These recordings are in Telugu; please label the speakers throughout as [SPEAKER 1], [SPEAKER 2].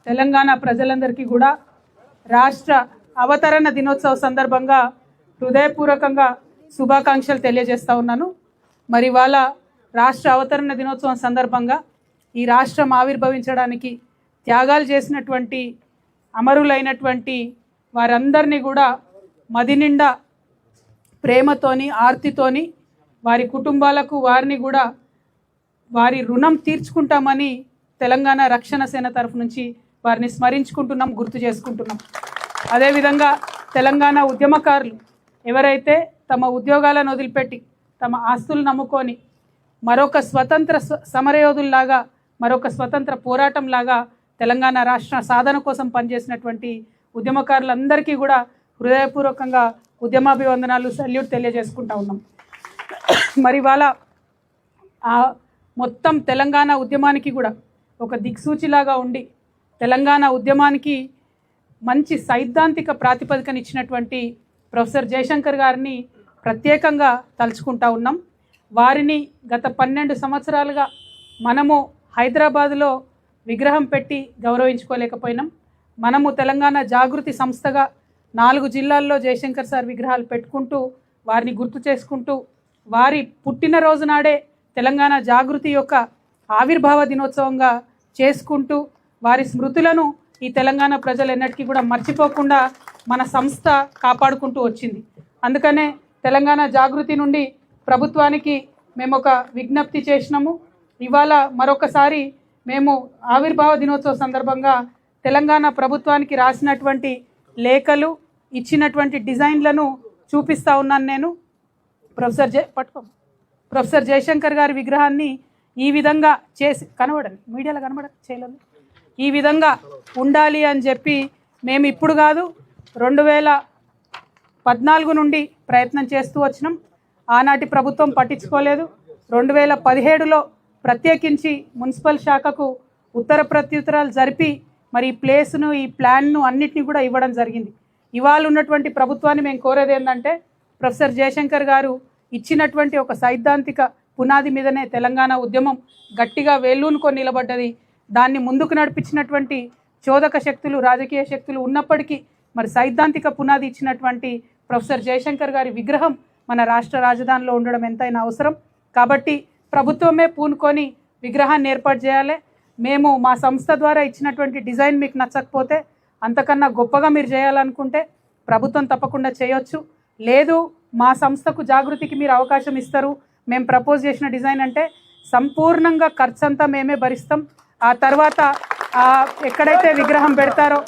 [SPEAKER 1] తెలంగాణ ప్రజలందరికీ కూడా రాష్ట్ర అవతరణ దినోత్సవ సందర్భంగా హృదయపూర్వకంగా శుభాకాంక్షలు తెలియజేస్తా ఉన్నాను. మరి ఇవాళ రాష్ట్ర అవతరణ దినోత్సవం సందర్భంగా ఈ రాష్ట్రం ఆవిర్భవించడానికి త్యాగాలు చేసినటువంటి అమరులైనటువంటి వారందరినీ కూడా మదినిండా ప్రేమతోని ఆర్తితోని వారి కుటుంబాలకు వారిని కూడా వారి రుణం తీర్చుకుంటామని తెలంగాణ రక్షణ సేన తరఫు నుంచి వారిని స్మరించుకుంటున్నాం, గుర్తు చేసుకుంటున్నాం. అదేవిధంగా తెలంగాణ ఉద్యమకారులు ఎవరైతే తమ ఉద్యోగాలను వదిలిపెట్టి తమ ఆస్తులు నమ్ముకొని మరొక స్వతంత్ర సమరయోధుల్లాగా మరొక స్వతంత్ర పోరాటంలాగా తెలంగాణ రాష్ట్ర సాధన కోసం పనిచేసినటువంటి ఉద్యమకారులందరికీ కూడా హృదయపూర్వకంగా ఉద్యమాభివందనాలు, సల్యూట్ తెలియజేసుకుంటా ఉన్నాం. మరి ఇవాళ మొత్తం తెలంగాణ ఉద్యమానికి కూడా ఒక దిక్సూచిలాగా ఉండి తెలంగాణ ఉద్యమానికి మంచి సైద్ధాంతిక ప్రాతిపదికనిచ్చినటువంటి ప్రొఫెసర్ జయశంకర్ గారిని ప్రత్యేకంగా తలుచుకుంటా ఉన్నాం. వారిని గత 12 సంవత్సరాలుగా మనము హైదరాబాదులో విగ్రహం పెట్టి గౌరవించుకోలేకపోయినాం. మనము తెలంగాణ జాగృతి సంస్థగా 4 జిల్లాల్లో జయశంకర్ సార్ విగ్రహాలు పెట్టుకుంటూ వారిని గుర్తు చేసుకుంటూ వారి పుట్టినరోజు నాడే తెలంగాణ జాగృతి యొక్క ఆవిర్భావ దినోత్సవంగా చేసుకుంటూ వారి స్మృతులను ఈ తెలంగాణ ప్రజలు ఎన్నటికీ కూడా మర్చిపోకుండా మన సంస్థ కాపాడుకుంటూ వచ్చింది. అందుకనే తెలంగాణ జాగృతి నుండి ప్రభుత్వానికి మేము ఒక విజ్ఞప్తి చేసినాము. ఇవాళ మరొకసారి మేము ఆవిర్భావ దినోత్సవ సందర్భంగా తెలంగాణ ప్రభుత్వానికి రాసినటువంటి లేఖలు, ఇచ్చినటువంటి డిజైన్లను చూపిస్తూ ఉన్నాను. నేను ప్రొఫెసర్ జయశంకర్ గారి విగ్రహాన్ని ఈ విధంగా చేసి కనబడండి, మీడియాలో చేయలేదు, ఈ విధంగా ఉండాలి అని చెప్పి మేము ఇప్పుడు కాదు 2014 నుండి ప్రయత్నం చేస్తూ వచ్చినాం. ఆనాటి ప్రభుత్వం పట్టించుకోలేదు. 2017లో ప్రత్యేకించి మున్సిపల్ శాఖకు ఉత్తర ప్రత్యుత్తరాలు జరిపి మరి ఈ ప్లేస్ను, ఈ ప్లాన్ను అన్నిటినీ కూడా ఇవ్వడం జరిగింది. ఇవాళ ఉన్నటువంటి ప్రభుత్వాన్ని మేము కోరేది ఏంటంటే ప్రొఫెసర్ జయశంకర్ గారు ఇచ్చినటువంటి ఒక సైద్ధాంతిక పునాది మీదనే తెలంగాణ ఉద్యమం గట్టిగా వేళ్ళూనుకొని నిలబడ్డది. దాన్ని ముందుకు నడిపించినటువంటి చోదక శక్తులు, రాజకీయ శక్తులు ఉన్నప్పటికీ మరి సైద్ధాంతిక పునాది ఇచ్చినటువంటి ప్రొఫెసర్ జయశంకర్ గారి విగ్రహం మన రాష్ట్ర రాజధానిలో ఉండడం ఎంతైనా అవసరం. కాబట్టి ప్రభుత్వమే పూనుకొని విగ్రహాన్ని ఏర్పాటు చేయాలి. మేము మా సంస్థ ద్వారా ఇచ్చినటువంటి డిజైన్ మీకు నచ్చకపోతే, అంతకన్నా గొప్పగా మీరు చేయాలనుకుంటే ప్రభుత్వం తప్పకుండా చేయొచ్చు. లేదు మా సంస్థకు జాగృతికి మీరు అవకాశం ఇస్తారు, మేము ప్రపోజ్ చేసిన డిజైన్ అంటే సంపూర్ణంగా ఖర్చంతా మేమే భరిస్తాం. ఆ తర్వాత ఎక్కడైతే విగ్రహం పెడతారో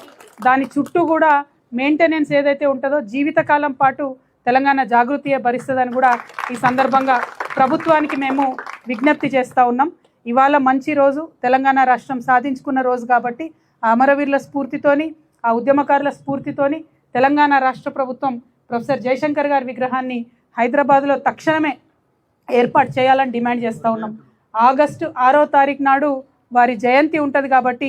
[SPEAKER 1] దాని చుట్టూ కూడా మెయింటెనెన్స్ ఏదైతే ఉంటుందో జీవితకాలం పాటు తెలంగాణ జాగృతియే భరిస్తుందని కూడా ఈ సందర్భంగా ప్రభుత్వానికి మేము విజ్ఞప్తి చేస్తూ ఉన్నాం. ఇవాళ మంచి రోజు, తెలంగాణ రాష్ట్రం సాధించుకున్న రోజు కాబట్టి ఆ అమరవీరుల స్ఫూర్తితోని, ఆ ఉద్యమకారుల స్ఫూర్తితోని తెలంగాణ రాష్ట్ర ప్రభుత్వం ప్రొఫెసర్ జయశంకర్ గారి విగ్రహాన్ని హైదరాబాద్లో తక్షణమే ఏర్పాటు చేయాలని డిమాండ్ చేస్తూ ఉన్నాం. ఆగస్టు 6వ తారీఖు నాడు వారి జయంతి ఉంటుంది కాబట్టి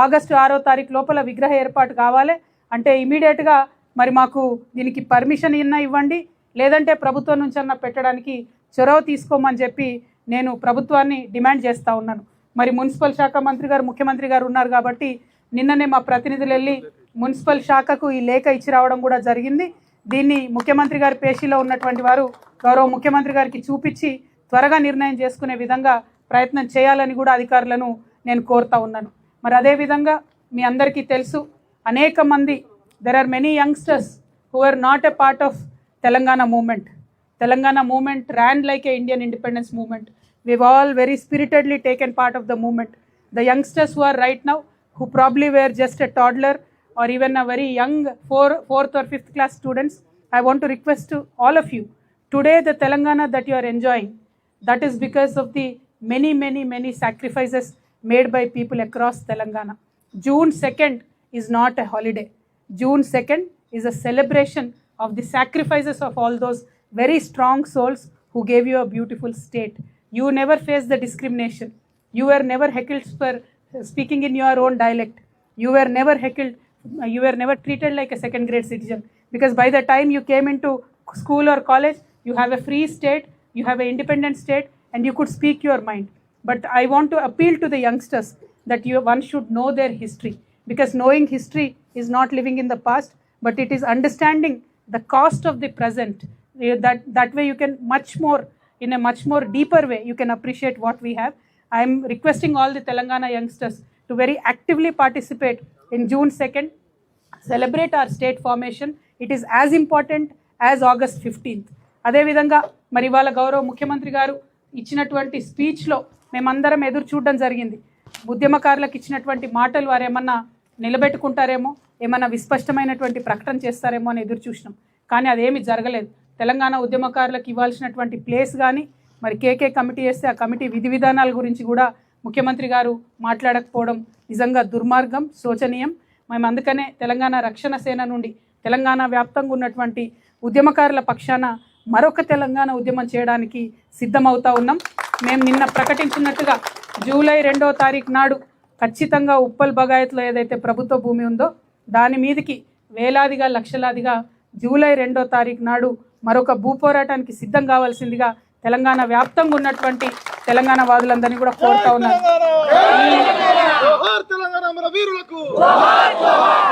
[SPEAKER 1] ఆగస్టు 6వ తారీఖు లోపల విగ్రహ ఏర్పాటు కావాలి. అంటే ఇమీడియట్గా మరి మాకు దీనికి పర్మిషన్ ఇవ్వండి, లేదంటే ప్రభుత్వం నుంచి అన్న పెట్టడానికి చొరవ తీసుకోమని చెప్పి నేను ప్రభుత్వాన్ని డిమాండ్ చేస్తూ ఉన్నాను. మరి మున్సిపల్ శాఖ మంత్రి గారు, ముఖ్యమంత్రి గారు ఉన్నారు కాబట్టి నిన్ననే మా ప్రతినిధులు వెళ్ళి మున్సిపల్ శాఖకు ఈ లేఖ ఇచ్చి రావడం కూడా జరిగింది. దీన్ని ముఖ్యమంత్రి గారి పేషీలో ఉన్నటువంటి వారు గౌరవ ముఖ్యమంత్రి గారికి చూపించి త్వరగా నిర్ణయం చేసుకునే విధంగా ప్రయత్నం చేయాలని కూడా అధికారులను నేను కోరుతా ఉన్నాను. మరి అదేవిధంగా మీ అందరికీ తెలుసు, అనేక మంది there are many youngsters who are not a part of Telangana movement. Telangana movement ran like a Indian independence movement. We've all very spiritedly taken part of the movement. The youngsters who are right now, who probably were just a toddler or even a very young 4th or 5th class students, I want to request to all of you, today the Telangana that you are enjoying, that is because of the many sacrifices made by people across Telangana. June 2nd is not a holiday. June 2nd is a celebration of the sacrifices of all those very strong souls who gave you a beautiful state. You never faced the discrimination. You were never heckled for speaking in your own dialect. You were never heckled. You were never treated like a second grade citizen, because by the time you came into school or college, you have a free state, you have an independent state, and you could speak your mind. But I want to appeal to the youngsters that one should know their history. because knowing history is not living in the past, but it is understanding the cost of the present. That way you can in a much more deeper way you can appreciate what we have. I am requesting all the Telangana youngsters to very actively participate in June 2nd, celebrate our state formation. It is as important as August 15th. అదే విధంగా మరి ఇవాళ గౌరవ ముఖ్యమంత్రి గారు ఇచ్చినటువంటి స్పీచ్లో మేమందరం ఎదురు చూడడం జరిగింది. ఉద్యమకారులకు ఇచ్చినటువంటి మాటలు వారు ఏమన్నా నిలబెట్టుకుంటారేమో, ఏమన్నా విస్పష్టమైనటువంటి ప్రకటన చేస్తారేమో అని ఎదురు చూసినాం. కానీ అదేమీ జరగలేదు. తెలంగాణ ఉద్యమకారులకు ఇవ్వాల్సినటువంటి ప్లేస్ కానీ మరి కేకే కమిటీ వేస్తే ఆ కమిటీ విధి విధానాల గురించి కూడా ముఖ్యమంత్రి గారు మాట్లాడకపోవడం నిజంగా దుర్మార్గం, శోచనీయం. మేము అందుకనే తెలంగాణ రక్షణ సేన నుండి తెలంగాణ వ్యాప్తంగా ఉన్నటువంటి ఉద్యమకారుల పక్షాన మరొక తెలంగాణ ఉద్యమం చేయడానికి సిద్ధమవుతా ఉన్నాం. మేము నిన్న ప్రకటించినట్టుగా జూలై 2వ తారీఖు నాడు ఖచ్చితంగా ఉప్పల్ బగాయత్లో ఏదైతే ప్రభుత్వ భూమి ఉందో దాని మీదకి వేలాదిగా లక్షలాదిగా జూలై 2వ తారీఖు నాడు మరొక భూ పోరాటానికి సిద్ధం కావాల్సిందిగా తెలంగాణ వ్యాప్తంగా ఉన్నటువంటి తెలంగాణ వాదులందరినీ కూడా కోరుతా ఉన్నారు.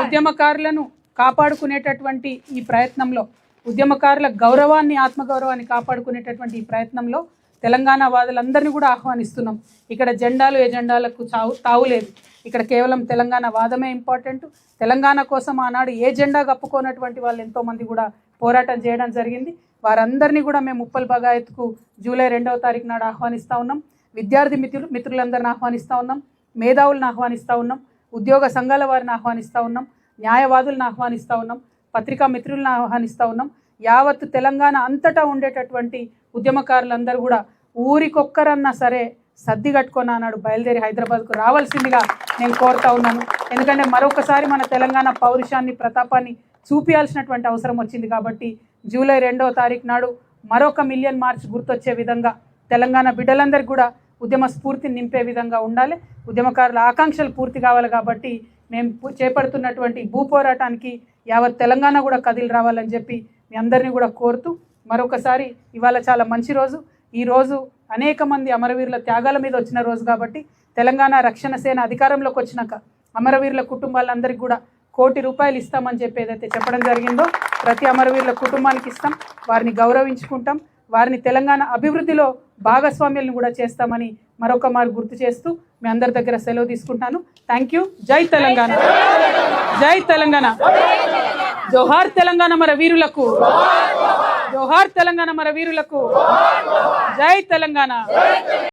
[SPEAKER 1] ఉద్యమకారులను కాపాడుకునేటటువంటి ఈ ప్రయత్నంలో, ఉద్యమకారుల గౌరవాన్ని, ఆత్మగౌరవాన్ని కాపాడుకునేటటువంటి ఈ ప్రయత్నంలో తెలంగాణ వాదులందరినీ కూడా ఆహ్వానిస్తున్నాం. ఇక్కడ జెండాలు ఎజెండాలకు తావులేదు. ఇక్కడ కేవలం తెలంగాణ వాదమే ఇంపార్టెంట్. తెలంగాణ కోసం ఆనాడు ఏ జెండా కప్పుకోనటువంటి వాళ్ళు ఎంతోమంది కూడా పోరాటం చేయడం జరిగింది. వారందరినీ కూడా మేము ఉప్పల్ బగాయత్కు జూలై 2వ తారీఖు నాడు ఆహ్వానిస్తూ ఉన్నాం. విద్యార్థి మిత్రులందరిని ఆహ్వానిస్తూ ఉన్నాం. మేధావులను ఆహ్వానిస్తూ ఉన్నాం. ఉద్యోగ సంఘాల వారిని ఆహ్వానిస్తూ ఉన్నాం. న్యాయవాదులను ఆహ్వానిస్తూ ఉన్నాం. పత్రికా మిత్రులను ఆహ్వానిస్తూ ఉన్నాం. యావత్ తెలంగాణ అంతటా ఉండేటటువంటి ఉద్యమకారులందరూ కూడా ఊరికొక్కరన్నా సరే సర్ది కట్టుకొని అన్నాడు బయలుదేరి హైదరాబాద్కు రావాల్సిందిగా నేను కోరుతా ఉన్నాను. ఎందుకంటే మరొకసారి మన తెలంగాణ పౌరుషాన్ని, ప్రతాపాన్ని చూపించాల్సినటువంటి అవసరం వచ్చింది. కాబట్టి జూలై 2వ తారీఖు నాడు మరొక మిలియన్ మార్చ్ గుర్తొచ్చే విధంగా తెలంగాణ బిడ్డలందరికీ కూడా ఉద్యమ స్ఫూర్తిని నింపే విధంగా ఉండాలి. ఉద్యమకారుల ఆకాంక్షలు పూర్తి కావాలి. కాబట్టి మేము చేపడుతున్నటువంటి భూ పోరాటానికి యావత్ తెలంగాణ కూడా కదిలి రావాలని చెప్పి మీ అందరినీ కూడా కోరుతూ మరొకసారి ఇవాళ చాలా మంచి రోజు. ఈ రోజు అనేక మంది అమరవీరుల త్యాగాల మీద వచ్చిన రోజు కాబట్టి తెలంగాణ రక్షణ సేన అధికారంలోకి వచ్చినాక అమరవీరుల కుటుంబాలందరికీ కూడా ₹1 కోటి ఇస్తామని చెప్పి ఏదైతే చెప్పడం జరిగిందో ప్రతి అమరవీరుల కుటుంబానికి ఇస్తాం. వారిని గౌరవించుకుంటాం. వారిని తెలంగాణ అభివృద్ధిలో భాగస్వామ్యాలను కూడా చేస్తామని మరొక మారు గుర్తు చేస్తూ మీ అందరి దగ్గర సెలవు తీసుకుంటాను. Thank you. జై తెలంగాణ, జై తెలంగాణ. జోహార్ తెలంగాణ మన వీరులకు, జోహార్ తెలంగాణ మన వీరులకు, జై తెలంగాణ.